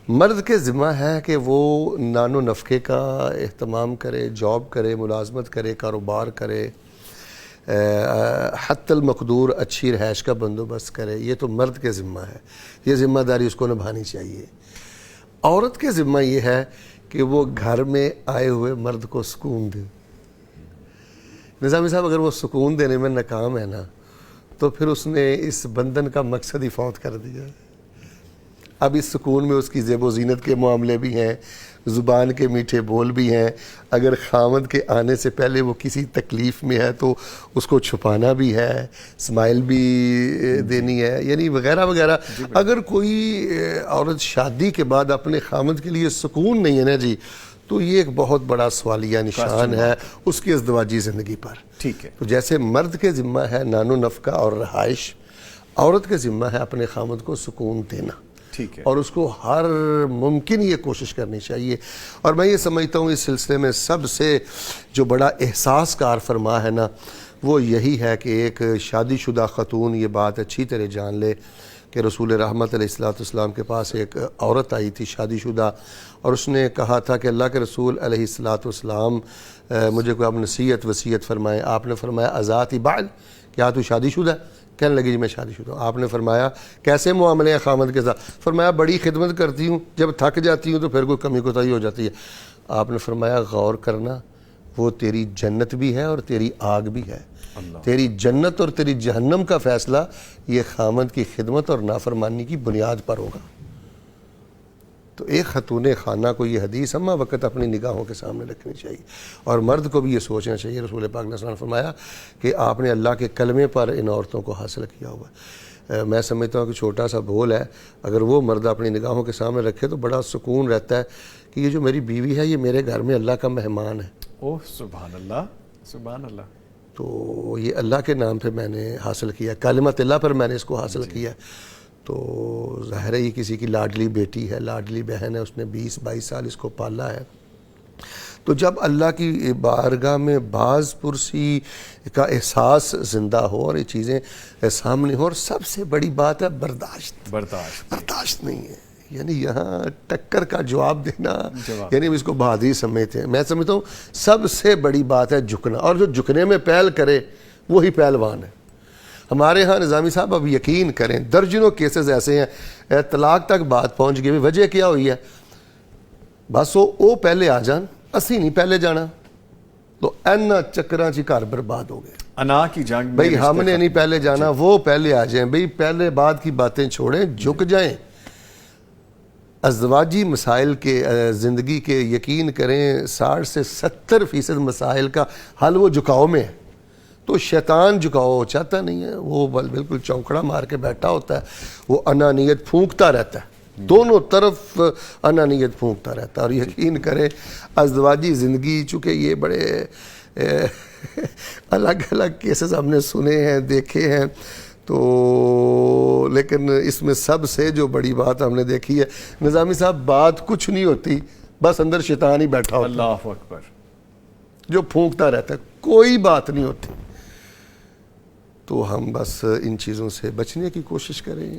مرد کے ذمہ ہے کہ وہ نان و نفقے کا اہتمام کرے، جاب کرے، ملازمت کرے، کاروبار کرے، حتی المقدور اچھی رہائش کا بندوبست کرے. یہ تو مرد کے ذمہ ہے، یہ ذمہ داری اس کو نبھانی چاہیے. عورت کے ذمہ یہ ہے کہ وہ گھر میں آئے ہوئے مرد کو سکون دے. نظامی صاحب اگر وہ سکون دینے میں ناکام ہے نا تو پھر اس نے اس بندھن کا مقصد ہی فوت کر دیا. اب اس سکون میں اس کی زیب و زینت کے معاملے بھی ہیں، زبان کے میٹھے بول بھی ہیں. اگر خامد کے آنے سے پہلے وہ کسی تکلیف میں ہے تو اس کو چھپانا بھی ہے، اسمائل بھی دینی ہے، یعنی وغیرہ وغیرہ. اگر کوئی عورت شادی کے بعد اپنے خامد کے لیے سکون نہیں ہے نا جی، تو یہ ایک بہت بڑا سوالیہ نشان ہے اس کی ازدواجی زندگی پر. ٹھیک ہے. تو جیسے مرد کے ذمہ ہے نان و نفقہ اور رہائش، عورت کے ذمہ ہے اپنے خامد کو سکون دینا. ٹھیک ہے. اور اس کو ہر ممکن یہ کوشش کرنی چاہیے. اور میں یہ سمجھتا ہوں اس سلسلے میں سب سے جو بڑا احساس کار فرما ہے نا وہ یہی ہے کہ ایک شادی شدہ خاتون یہ بات اچھی طرح جان لے کہ رسول رحمت علیہ السلام کے پاس ایک عورت آئی تھی شادی شدہ، اور اس نے کہا تھا کہ اللہ کے رسول علیہ السلام مجھے کوئی آپ نصیحت وصیت فرمائیں. آپ نے فرمایا ازاتی بعل، کیا تو شادی شدہ ہے؟ کہنے لگی جی میں شادی شدہ ہوں. آپ نے فرمایا کیسے معاملے ہیں خامد کے ساتھ؟ فرمایا بڑی خدمت کرتی ہوں، جب تھک جاتی ہوں تو پھر کوئی کمی کوتاہی ہو جاتی ہے. آپ نے فرمایا غور کرنا، وہ تیری جنت بھی ہے اور تیری آگ بھی ہے. تیری جنت اور تیری جہنم کا فیصلہ یہ خامد کی خدمت اور نافرمانی کی بنیاد پر ہوگا. تو ایک خاتون خانہ کو یہ حدیث ہمہ وقت اپنی نگاہوں کے سامنے رکھنی چاہیے، اور مرد کو بھی یہ سوچنا چاہیے. رسول پاک نے فرمایا کہ آپ نے اللہ کے کلمے پر ان عورتوں کو حاصل کیا ہوا ہے. میں سمجھتا ہوں کہ چھوٹا سا بول ہے، اگر وہ مرد اپنی نگاہوں کے سامنے رکھے تو بڑا سکون رہتا ہے کہ یہ جو میری بیوی ہے یہ میرے گھر میں اللہ کا مہمان ہے. اوہ سبحان اللہ، سبحان اللہ. تو یہ اللہ کے نام پہ میں نے حاصل کیا، کلمت اللہ پر میں نے اس کو حاصل کیا. تو ظاہر ہے یہ کسی کی لاڈلی بیٹی ہے، لاڈلی بہن ہے، اس نے 20-22 سال اس کو پالا ہے. تو جب اللہ کی بارگاہ میں باز پرسی کا احساس زندہ ہو اور یہ چیزیں سامنے ہو، اور سب سے بڑی بات ہے برداشت نہیں ہے. یعنی یہاں ٹکر کا جواب دینا یعنی اس کو بہادری سمجھتے ہیں. میں سمجھتا ہوں سب سے بڑی بات ہے جھکنا، اور جو جھکنے میں پہل کرے وہی پہلوان ہے. ہمارے ہاں نظامی صاحب اب یقین کریں درجنوں کیسز ایسے ہیں طلاق تک بات پہنچ گئی. وجہ کیا ہوئی ہے؟ بس وہ پہلے آ جان، اسی نہیں پہلے جانا. تو اینا چکراں چی گھر برباد ہو گئے. انا کی جنگ بھئی ہم نے نہیں پہلے جانا، وہ پہلے آ جائیں. بھئی پہلے بعد کی باتیں چھوڑیں، جھک جائیں. ازدواجی مسائل کے زندگی کے یقین کریں 60 سے 70% مسائل کا حل وہ جھکاؤ میں ہے. تو شیطان جھکاؤ چاہتا نہیں ہے، وہ بالکل چونکڑا مار کے بیٹھا ہوتا ہے، وہ انانیت پھونکتا رہتا ہے، دونوں طرف انانیت پھونکتا رہتا ہے. اور یقین کریں ازدواجی زندگی چونکہ یہ بڑے الگ الگ کیسز ہم نے سنے ہیں، دیکھے ہیں، تو لیکن اس میں سب سے جو بڑی بات ہم نے دیکھی ہے نظامی صاحب، بات کچھ نہیں ہوتی، بس اندر شیطان ہی بیٹھا ہوتا ہے، اللہ اکبر، جو پھونکتا رہتا ہے، کوئی بات نہیں ہوتی. تو ہم بس ان چیزوں سے بچنے کی کوشش کریں.